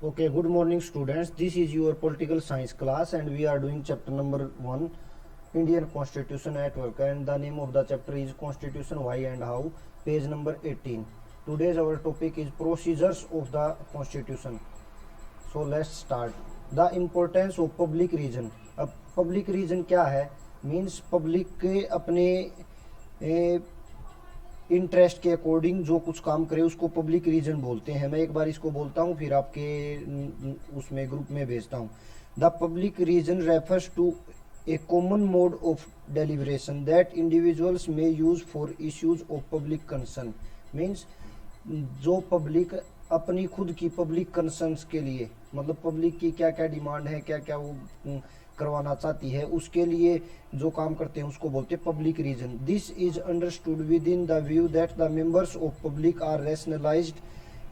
Okay, good morning students. This is your political science class and we are doing chapter number 1, Indian Constitution at work, and the name of the chapter is Constitution Why and How, page number 18. Today's our topic is procedures of the Constitution. So let's start. The importance of public reason. अब public reason क्या है? Means public के अपने interest के according जो कुछ काम करे उसको पब्लिक रीजन बोलते हैं. मैं एक बार इसको बोलता हूँ फिर आपके उसमें ग्रुप में भेजता हूँ. The public reason refers to a common mode of deliberation that individuals may use for issues of public concern. Means जो पब्लिक अपनी खुद की पब्लिक कंसर्न्स के लिए, मतलब पब्लिक की क्या क्या डिमांड है, क्या क्या वो करवाना चाहती है, उसके लिए जो काम करते हैं उसको बोलते हैं public reason. This is understood within the view that the members of public are rationalised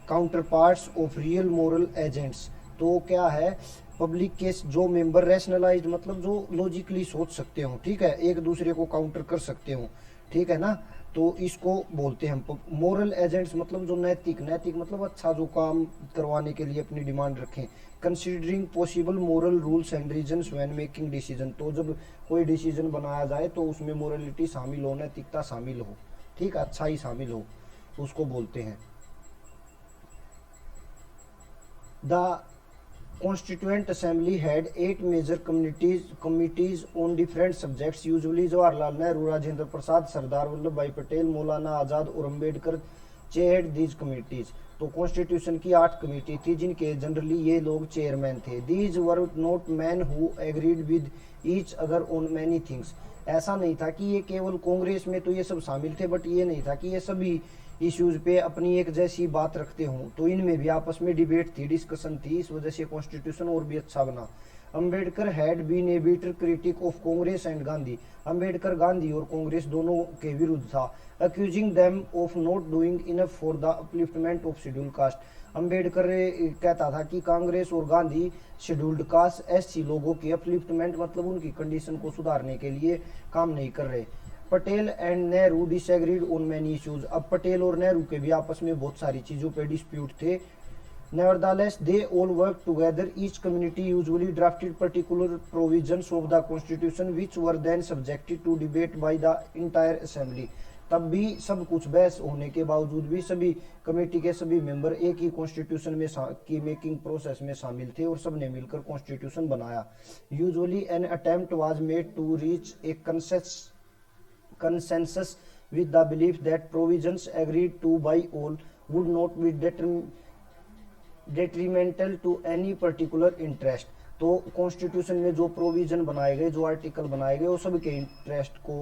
counterparts of real moral agents. तो क्या है, पब्लिक के जो मेंबर रैशनलाइज्ड मतलब जो लॉजिकली सोच सकते हो, ठीक है, एक दूसरे को काउंटर कर सकते हो, ठीक है ना, तो इसको बोलते हैं हम मोरल एजेंट्स. मतलब जो नैतिक मतलब अच्छा जो काम करवाने के लिए अपनी डिमांड रखें. Considering possible moral rules and reasons when making decision. तो जब कोई डिसीजन बनाया जाए तो उसमें मोरलिटी शामिल हो, नैतिकता शामिल हो, ठीक, अच्छाई शामिल हो, उसको बोलते हैं. The Constituent Assembly had 8 major committees on different subjects. Usually Jawaharlal Nehru, Rajendra Prasad, Sardar Vallabh Bhai Patel, Maulana Azad और अम्बेडकर चेयर्ड दीज कमिटीज. तो कॉन्स्टिट्यूशन की 8 कमेटी थी जिनके जनरली ये लोग चेयरमैन थे. These were not man who agreed with each other on many things. ऐसा नहीं था कि ये केवल कांग्रेस में तो ये सब शामिल थे, बट ये नहीं था कि ये सभी इश्यूज पे अपनी एक जैसी बात रखते हों. तो इनमें भी आपस में डिबेट थी, डिस्कशन थी, इस वजह से कॉन्स्टिट्यूशन और भी अच्छा बना. Ambedkar had been a bitter critic of Congress and Gandhi. Ambedkar Gandhi और कांग्रेस दोनों के विरुद्ध था. Accusing them of not doing enough for the upliftment of scheduled caste. Ambedkar कहता था कि कांग्रेस और गांधी शेड्यूल्ड कास्ट एससी लोगों की अपलिफ्टमेंट मतलब उनकी कंडीशन को सुधारने के लिए काम नहीं कर रहे. Patel and Nehru disagreed on many issues. अब पटेल और नेहरू के भी आपस में बहुत सारी चीजों पे डिस्प्यूट थे. Nevertheless they all work together. Each community usually drafted particular provisions of the constitution which were then subjected to debate by the entire assembly. तब भी सब कुछ बहस होने के बावजूद भी सभी कमेटी के सभी मेंबर एक ही कॉन्स्टिट्यूशन में की मेकिंग प्रोसेस में शामिल थे और सबने मिलकर कॉन्स्टिट्यूशन बनाया. Usually an attempt was made to reach a consensus with the belief that provisions agreed to by all would not be detrimental to any particular interest. तो कॉन्स्टिट्यूशन में जो प्रोविजन बनाए गए, जो आर्टिकल बनाए गए, वो सबके इंटरेस्ट को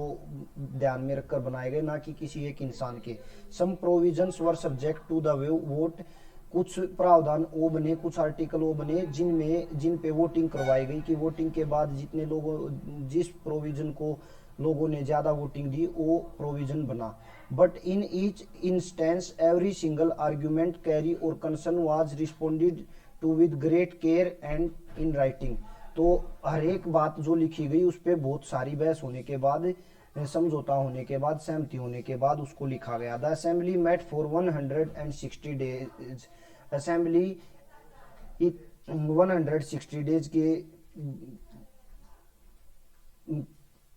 ध्यान में रखकर बनाए गए, ना कि किसी एक इंसान के. Some provisions were subject to the vote. कुछ प्रावधान वो बने, कुछ आर्टिकल वो बने जिन पे वोटिंग करवाई गई कि वोटिंग के बाद जितने लोगों जिस प्रोविजन को लोगों ने ज्यादा वोटिंग दी वो प्रोविजन बना. But in each instance every single argument query or concern was responded to with great care and in writing. तो हर एक बात जो लिखी गई उस पर बहुत सारी बहस होने के बाद, समझौता होने के बाद, सहमति होने के बाद उसको लिखा गया. The assembly met for 160 days. Assembly 160 days के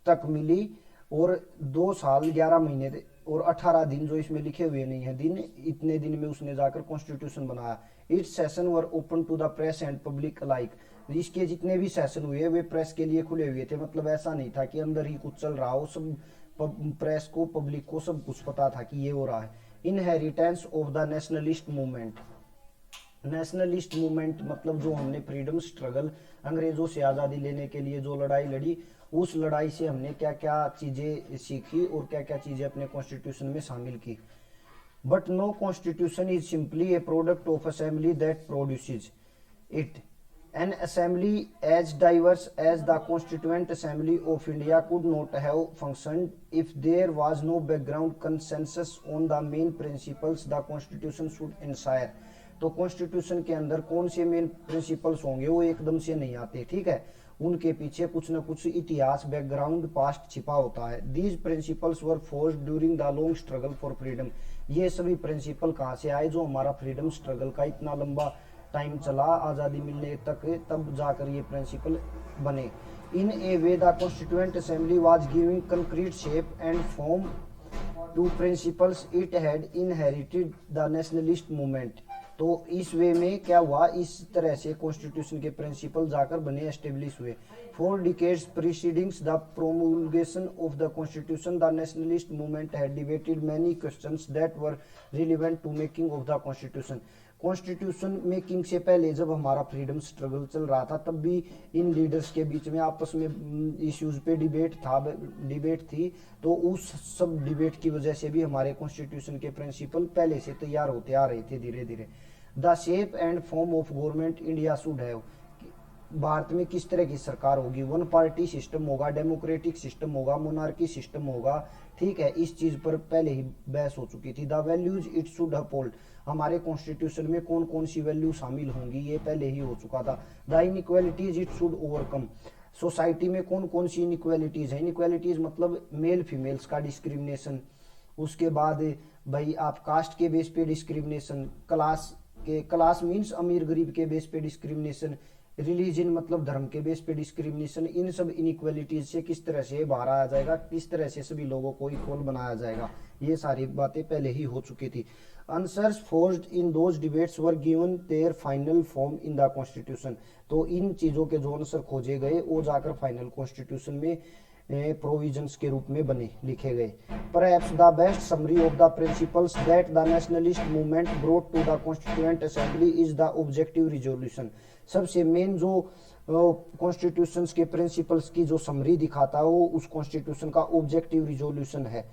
तक मिली और 2 साल 11 महीने और 18 दिन जो इसमें लिखे हुए नहीं है दिन, इतने दिन में उसने जाकर कॉन्स्टिट्यूशन बनाया. Its session were open to the press and public alike. इसके जितने भी सेशन हुए वे प्रेस के लिए खुले हुए थे. मतलब ऐसा नहीं था कि अंदर ही कुछ चल रहा हो, सब प्रेस को, पब्लिक को सब कुछ पता था कि ये हो रहा है. Inheritance of the nationalist movement. Nationalist movement मतलब जो हमने फ्रीडम स्ट्रगल, अंग्रेजों से आज़ादी लेने के लिए जो लड़ाई लड़ी, उस लड़ाई से हमने क्या क्या चीज़ें सीखी और क्या क्या चीज़ें अपने कॉन्स्टिट्यूशन में शामिल की. But no constitution is simply a product of assembly that produces it. An assembly as diverse as the constituent assembly of India could not have functioned if there was no background consensus on the main principles the constitution should enshrine. तो constitution के अंदर कौन से main principles होंगे वो एकदम से नहीं आते, ठीक है, उनके पीछे कुछ न कुछ इतिहास, बैकग्राउंड, पास्ट छिपा होता है. These principles were forced during the long struggle for freedom. ये सभी प्रिंसिपल कहाँ से आए, जो हमारा फ्रीडम स्ट्रगल का इतना लंबा टाइम चला आज़ादी मिलने तक, तब जाकर ये प्रिंसिपल बने। In a way the constituent assembly was giving concrete shape and form to principles it had inherited the nationalist movement. तो इस वे में क्या हुआ, इस तरह से कॉन्स्टिट्यूशन के प्रिंसिपल जाकर बने, एस्टेब्लिश हुए। For decades preceding the promulgation of the constitution the nationalist movement had debated many questions that were relevant to making of the constitution. Constitution making से पहले जब हमारा फ्रीडम स्ट्रगल चल रहा था, तब भी इन लीडर्स के बीच में आपस में इश्यूज पे डिबेट थी। तो उस सब डिबेट की वजह से भी हमारे कॉन्स्टिट्यूशन के प्रिंसिपल पहले से तैयार होते आ रहे थे धीरे धीरे। The shape and form of government India should have, Bharat में किस तरह की सरकार होगी, वन पार्टी सिस्टम होगा, डेमोक्रेटिक सिस्टम होगा, मोनार्की सिस्टम होगा, ठीक है, इस चीज पर पहले ही बहस हो चुकी थी। The values it should uphold, हमारे कॉन्स्टिट्यूशन में कौन कौन सी वैल्यू शामिल होंगी ये पहले ही हो चुका था। The inequalities it should overcome, society में कौन कौन सी इनइक्वालिटीज है, इनइक्वालिटीज मतलब मेल फीमेल्स का डिस्क्रिमिनेशन, उसके बाद भाई आप कास्ट के बेस पे डिस्क्रिमिनेशन, क्लास मीन्स अमीर गरीब के बेस पे डिस्क्रिमिनेशन, रिलीजन मतलब धर्म के बेस पे डिस्क्रिमिनेशन, इन सब इनइक्वालिटीज से किस तरह से बाहर आया जाएगा, किस तरह से सभी लोगों को इक्वल बनाया जाएगा, ये सारी बातें पहले ही हो चुकी थी। Answers forced in those debates were given there final form in the constitution, तो इन चीजों के जो आंसर खोजे गए वो जाकर फाइनल कॉन्स्टिट्यूशन में प्रोविजंस के रूप में बने लिखे गए। Perhaps the best summary of the principles that the nationalist movement brought to the constituent assembly is the objective resolution, सबसे मेन जो कॉन्स्टिट्यूशन के प्रिंसिपल्स की जो समरी दिखाता है वो उस कॉन्स्टिट्यूशन का ऑब्जेक्टिव रिजोल्यूशन है।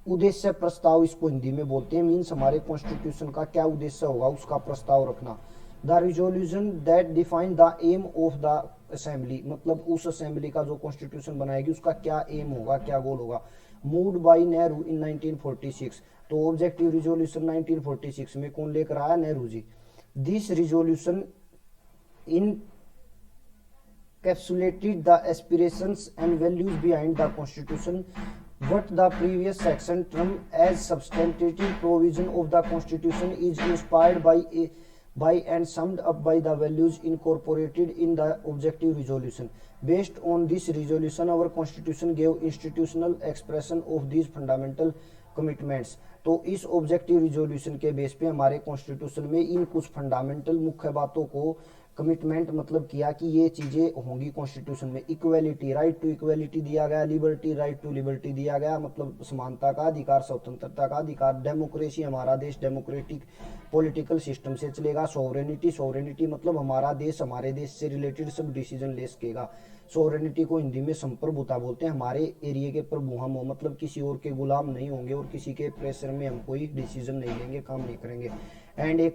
उद्देश्य प्रस्ताव इसको हिंदी में बोलते हैं, मीन्स हमारे कॉन्स्टिट्यूशन का क्या उद्देश्य होगा उसका प्रस्ताव रखना। The resolution that define the aim of the assembly, मतलब उस असेंबली का जो कॉन्स्टिट्यूशन बनाएगी उसका क्या एम होगा, क्या गोल होगा। मूव्ड बाय नेहरू इन 1946, तो ऑब्जेक्टिव रिजोल्यूशन 1946 में कौन लेकर आया, Nehru ji. This resolution encapsulated the aspirations and values behind the constitution, what the previous section termed as substantive provision of the constitution is inspired by and summed up by the values incorporated in the objective resolution. Based on this resolution our constitution gave institutional expression of these fundamental commitments, तो इस objective resolution के base पे हमारे constitution में इन कुछ fundamental मुख्य बातों को कमिटमेंट मतलब किया कि ये चीजें होंगी कॉन्स्टिट्यूशन में। इक्वलिटी, राइट टू इक्वलिटी दिया गया, लिबर्टी, राइट टू लिबर्टी दिया गया, मतलब समानता का अधिकार, स्वतंत्रता का अधिकार, डेमोक्रेसी, हमारा देश डेमोक्रेटिक पॉलिटिकल सिस्टम से चलेगा। सोवरेनिटी, सोवरेनिटी मतलब हमारा देश हमारे देश से रिलेटेड सब डिसीजन ले सकेगा। सोवरेनिटी को हिंदी में संप्रभुता बोलते हैं, हमारे एरिया के प्रभु हम हो, मतलब किसी और के गुलाम नहीं होंगे और किसी के प्रेशर में हम कोई डिसीजन नहीं लेंगे, काम नहीं करेंगे। एंड ए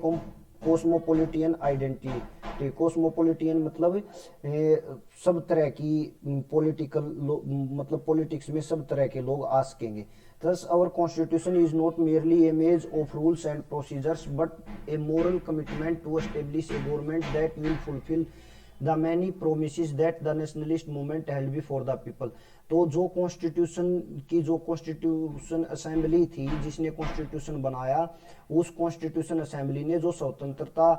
कॉस्मोपोलिटियन आइडेंटिटी, कॉस्मोपोलिटियन मतलब सब तरह की पॉलिटिकल मतलब पॉलिटिक्स में सब तरह के लोग आ सकेंगे। Thus our constitution is not merely a maze of rules and procedures but a moral commitment to establish a government that will fulfill the many promises that the nationalist movement held before the people। तो जो constitution की जो constitution assembly थी जिसने constitution बनाया, उस constitution assembly ने जो स्वतंत्रता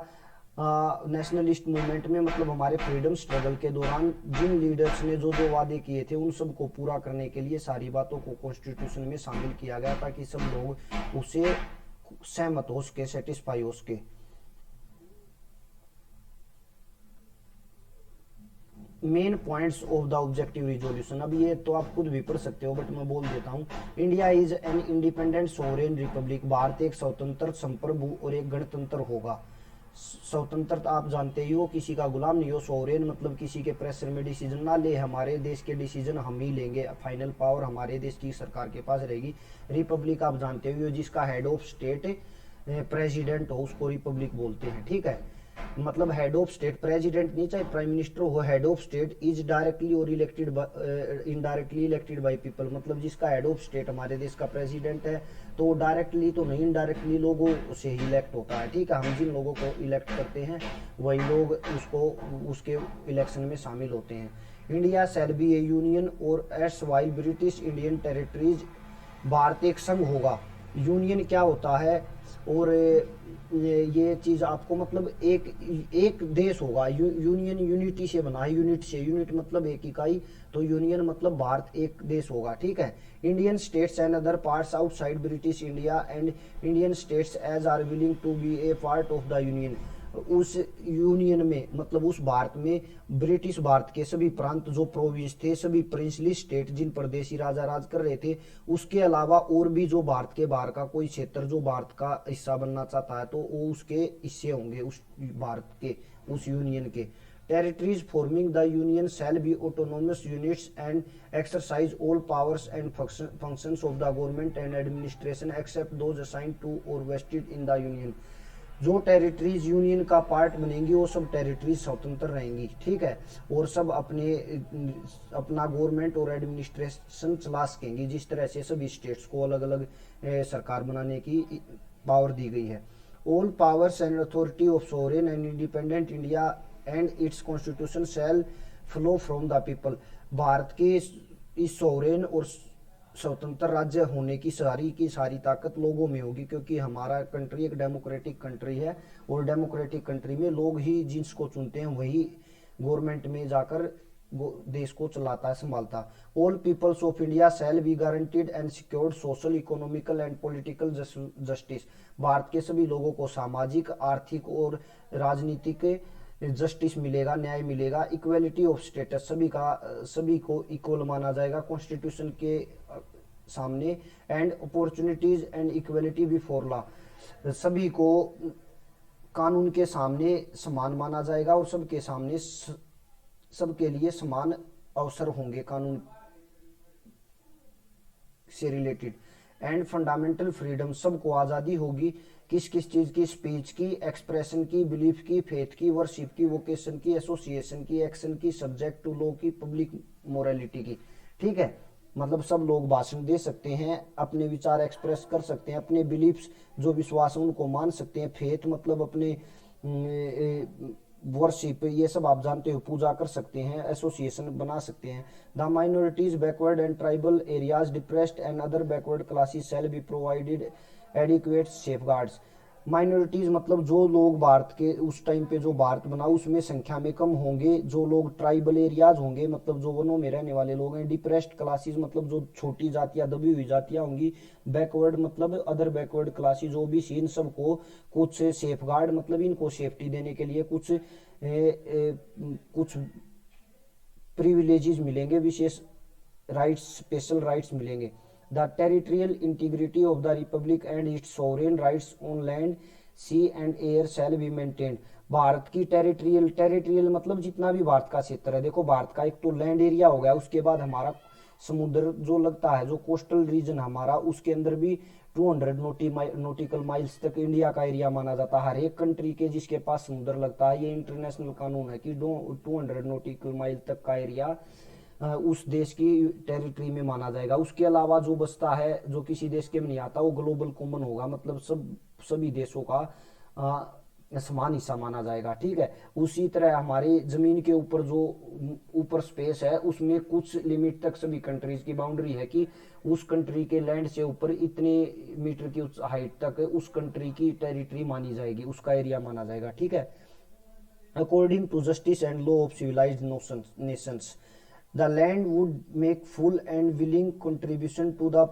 नेशनलिस्ट मूवमेंट में मतलब हमारे फ्रीडम स्ट्रगल के दौरान जिन लीडर्स ने जो जो वादे किए थे उन सब को पूरा करने के लिए सारी बातों को कॉन्स्टिट्यूशन में शामिल किया गया ताकि सब लोग उससे सहमत हो सके, सेटिस्फाई हो सके। Main points of the objective resolution, अब ये तो आप खुद भी पढ़ सकते हो बट मैं बोल देता हूँ। India is an independent sovereign Republic, Bharat एक स्वतंत्र संप्रभु और एक गणतंत्र होगा। स्वतंत्रता आप जानते ही हो, किसी का गुलाम नहीं हो। सोवरेन मतलब किसी के प्रेशर में डिसीजन ना ले, हमारे देश के डिसीजन हम ही लेंगे, फाइनल पावर हमारे देश की सरकार के पास रहेगी। रिपब्लिक आप जानते हो जिसका हेड ऑफ स्टेट प्रेसिडेंट हो उसको रिपब्लिक बोलते हैं, ठीक है। मतलब हेड ऑफ स्टेट, प्रेसिडेंट नहीं चाहे प्राइम मिनिस्टर हो, head of state is directly or elected indirectly elected by people, मतलब जिसका हेड ऑफ स्टेट हमारे देश का प्रेसिडेंट है तो डायरेक्टली तो नहीं इनडायरेक्टली लोगों से ही इलेक्ट होता है, ठीक है। हम जिन लोगों को इलेक्ट करते हैं वही लोग उसको उसके इलेक्शन में शामिल होते हैं। India shall be a union or as while British Indian territories, Bharat एक संघ होगा यूनियन क्या होता है, और ये चीज़ आपको मतलब एक एक देश होगा। यूनियन यूनिटी से बना है, यूनिट से, यूनिट मतलब एक इकाई, तो यूनियन मतलब भारत एक देश होगा, ठीक है। Indian states and other parts outside British India and Indian states as are willing to be a part of the union. उस यूनियन में मतलब उस भारत में ब्रिटिश भारत के सभी प्रांत जो प्रोविंस थे, सभी प्रिंसली स्टेट जिन प्रदेशी राजा राज कर रहे थे, उसके अलावा और भी जो भारत के बाहर का कोई क्षेत्र जो भारत का हिस्सा बनना चाहता है तो वो उसके हिस्से होंगे उस भारत के, उस यूनियन के। Territories forming the union shall be autonomous units and exercise all powers and functions of the government and administration except those assigned to or vested in the union। जो टेरिटरीज यूनियन का part बनेंगी वो सब territories स्वतंत्र रहेंगी, ठीक है, और सब अपने अपना गवर्नमेंट और एडमिनिस्ट्रेशन चला सकेंगी, जिस तरह से सभी स्टेट्स को अलग अलग सरकार बनाने की पावर दी गई है। All powers and authority of sovereign and independent India and its constitution shall flow from the people. Bharat के इस सोवरेन और स्वतंत्र राज्य होने की सारी ताकत लोगों में होगी, क्योंकि हमारा कंट्री एक डेमोक्रेटिक कंट्री है, और डेमोक्रेटिक कंट्री में लोग ही जिसको चुनते हैं वही गवर्नमेंट में जाकर देश को चलाता है, संभालता। All peoples of India shall be guaranteed and secured social economical and political justice. Bharat के सभी लोगों को सामाजिक, आर्थिक और राजनीतिक जस्टिस मिलेगा, न्याय मिलेगा। इक्वलिटी ऑफ स्टेटस, सभी को इक्वल माना जाएगा कॉन्स्टिट्यूशन के सामने। And opportunities and equality before law, सभी को कानून के सामने समान माना जाएगा और सबके सामने सबके लिए समान अवसर होंगे कानून से रिलेटेड। एंड फंडामेंटल फ्रीडम, सबको आज़ादी होगी किस किस चीज़ की, स्पीच की, एक्सप्रेशन की, बिलीफ की, फेथ की, वर्शिप की, वोकेशन की, एसोसिएशन की, एक्शन की, सब्जेक्ट टू लॉ की, पब्लिक मोरालिटी की, ठीक है। मतलब सब लोग भाषण दे सकते हैं, अपने विचार एक्सप्रेस कर सकते हैं, अपने बिलीफ्स जो विश्वास है उनको मान सकते हैं। फेथ मतलब अपने वर्शिप, ये सब आप जानते हो, पूजा कर सकते हैं, एसोसिएशन बना सकते हैं। The minorities, backward and tribal areas, depressed and other backward classes shall be provided adequate safeguards. Minorities मतलब जो लोग भारत के उस टाइम पे जो भारत बना उसमें संख्या में कम होंगे, जो लोग ट्राइबल एरियाज होंगे मतलब जो वनों में रहने वाले लोग हैं। डिप्रेस्ड क्लासेस मतलब जो छोटी जातियां, दबी हुई जातियां होंगी। बैकवर्ड मतलब अदर बैकवर्ड क्लासेस, जो भी इन सबको कुछ सेफगार्ड मतलब इनको सेफ्टी देने के लिए कुछ प्रिविलेजेस मिलेंगे, विशेष राइट्स, स्पेशल राइट्स मिलेंगे। The territorial integrity of the republic and its sovereign rights on land, sea and air shall be maintained. Bharat की टेरिटोरियल मतलब जितना भी भारत का क्षेत्र है, देखो भारत का एक तो लैंड एरिया हो गया, उसके बाद हमारा समुद्र जो लगता है, जो कोस्टल रीजन हमारा, उसके अंदर भी 200 नोटिकल माइल्स तक इंडिया का एरिया माना जाता है। हर एक कंट्री के जिसके पास समुद्र लगता है, ये इंटरनेशनल कानून है कि 200 नोटिकल माइल तक का एरिया उस देश की टेरिटरी में माना जाएगा। उसके अलावा जो बचता है, जो किसी देश के में नहीं आता, वो ग्लोबल कॉमन होगा, मतलब सभी देशों का समान हिस्सा माना जाएगा, ठीक है। उसी तरह हमारी जमीन के ऊपर जो ऊपर स्पेस है, उसमें कुछ लिमिट तक सभी कंट्रीज की बाउंड्री है कि उस कंट्री के लैंड से ऊपर इतने मीटर की हाइट तक उस कंट्री की टेरिटरी मानी जाएगी, उसका एरिया माना जाएगा, ठीक है। According to justice and law of civilised nations, the land would make full and willing contribution to the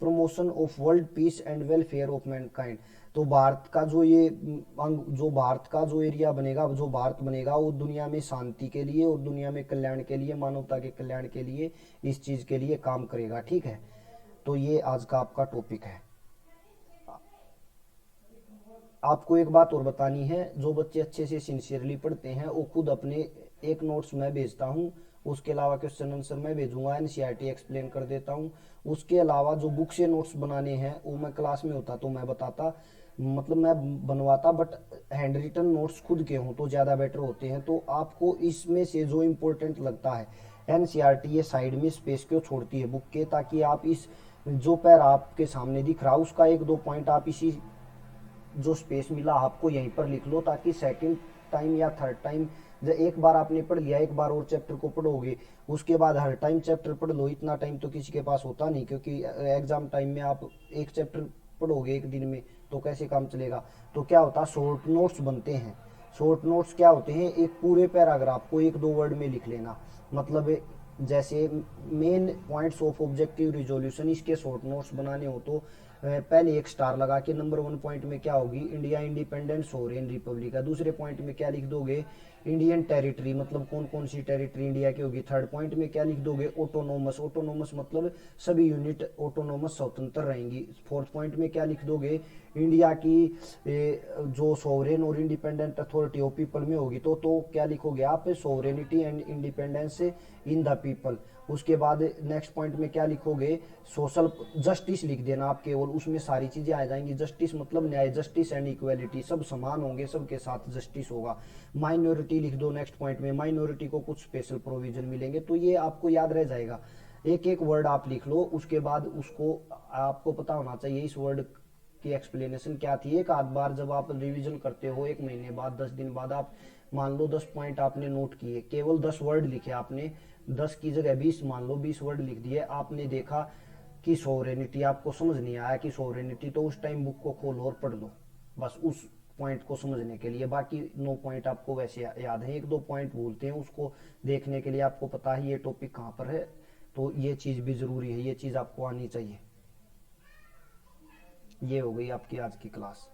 promotion of world peace and welfare of mankind। तो भारत का जो ये जो भारत का जो एरिया बनेगा, जो भारत बनेगा, वो दुनिया में शांति के लिए और दुनिया में कल्याण के लिए, मानवता के कल्याण के लिए, इस चीज़ के लिए काम करेगा, ठीक है। तो ये आज का आपका टॉपिक है। आपको एक बात और बतानी है, जो बच्चे अच्छे से सिंसियरली पढ़ते हैं वो खुद अपने एक नोट्स मैं भेजता हूँ, उसके अलावा क्वेश्चन आंसर मैं भेजूंगा, एनसीईआरटी एक्सप्लेन कर देता हूँ। उसके अलावा जो बुक से नोट्स बनाने हैं वो मैं क्लास में होता तो मैं बताता, मतलब मैं बनवाता, बट हैंड रिटन नोट्स खुद के हों तो ज़्यादा बेटर होते हैं। तो आपको इसमें से जो इम्पोर्टेंट लगता है, एनसीईआरटी ये साइड में स्पेस क्यों छोड़ती है बुक के, ताकि आप इस जो पैर आपके सामने दिख रहा उसका 1-2 पॉइंट आप इसी जो स्पेस मिला आपको यहीं पर लिख लो, ताकि सेकंड टाइम या थर्ड टाइम जब एक बार आपने पढ़ लिया, एक बार और चैप्टर को पढ़ोगे, उसके बाद हर टाइम चैप्टर पढ़ लो, इतना टाइम तो किसी के पास होता नहीं, क्योंकि एग्जाम टाइम में आप एक चैप्टर पढ़ोगे एक दिन में तो कैसे काम चलेगा। तो क्या होता है, शॉर्ट नोट्स बनते हैं। शॉर्ट नोट्स क्या होते हैं, एक पूरे पैराग्राफ को एक दो वर्ड में लिख लेना, मतलब जैसे main points of objective resolution, इसके शॉर्ट नोट्स बनाने हो तो पहले एक स्टार लगा के नंबर 1 पॉइंट में क्या होगी, इंडिया इंडिपेंडेंट सोवरेन रिपब्लिक है। दूसरे पॉइंट में क्या लिख दोगे, इंडियन टेरिटरी, मतलब कौन कौन सी टेरिटरी इंडिया की होगी। थर्ड पॉइंट में क्या लिख दोगे, ऑटोनोमस, ऑटोनोमस मतलब सभी यूनिट ऑटोनोमस स्वतंत्र रहेंगी। फोर्थ पॉइंट में क्या लिख दोगे, इंडिया की जो सोवरेन और इंडिपेंडेंट अथॉरिटी ऑफ पीपल में होगी तो क्या लिखोगे आप, sovereignty and independence in the people. उसके बाद नेक्स्ट पॉइंट में क्या लिखोगे, सोशल जस्टिस लिख देना आप केवल, उसमें सारी चीजें आ जाएंगी। जस्टिस मतलब न्याय, जस्टिस एंड इक्वेलिटी, सब समान होंगे, सबके साथ जस्टिस होगा। माइनॉरिटी लिख दो नेक्स्ट पॉइंट में, माइनॉरिटी को कुछ स्पेशल प्रोविजन मिलेंगे। तो ये आपको याद रह जाएगा, एक एक वर्ड आप लिख लो, उसके बाद उसको आपको पता होना चाहिए इस वर्ड की एक्सप्लेनेशन क्या थी। एक आध बार जब आप रिवीजन करते हो, एक महीने बाद 10 दिन बाद, आप मान लो 10 पॉइंट आपने नोट किए, केवल 10 वर्ड लिखे आपने, 10 की जगह 20, मान लो 20 वर्ड लिख दिए, आपने देखा कि सोवरेनिटी आपको समझ नहीं आया कि सोवरेनिटी, तो उस टाइम बुक को खोलो और पढ़ लो, बस उस पॉइंट को समझने के लिए। बाकी 9 पॉइंट आपको वैसे याद है, एक दो पॉइंट भूलते हैं, उसको देखने के लिए आपको पता है ये टॉपिक कहाँ पर है, तो ये चीज़ भी ज़रूरी है, ये चीज़ आपको आनी चाहिए। ये हो गई आपकी आज की क्लास।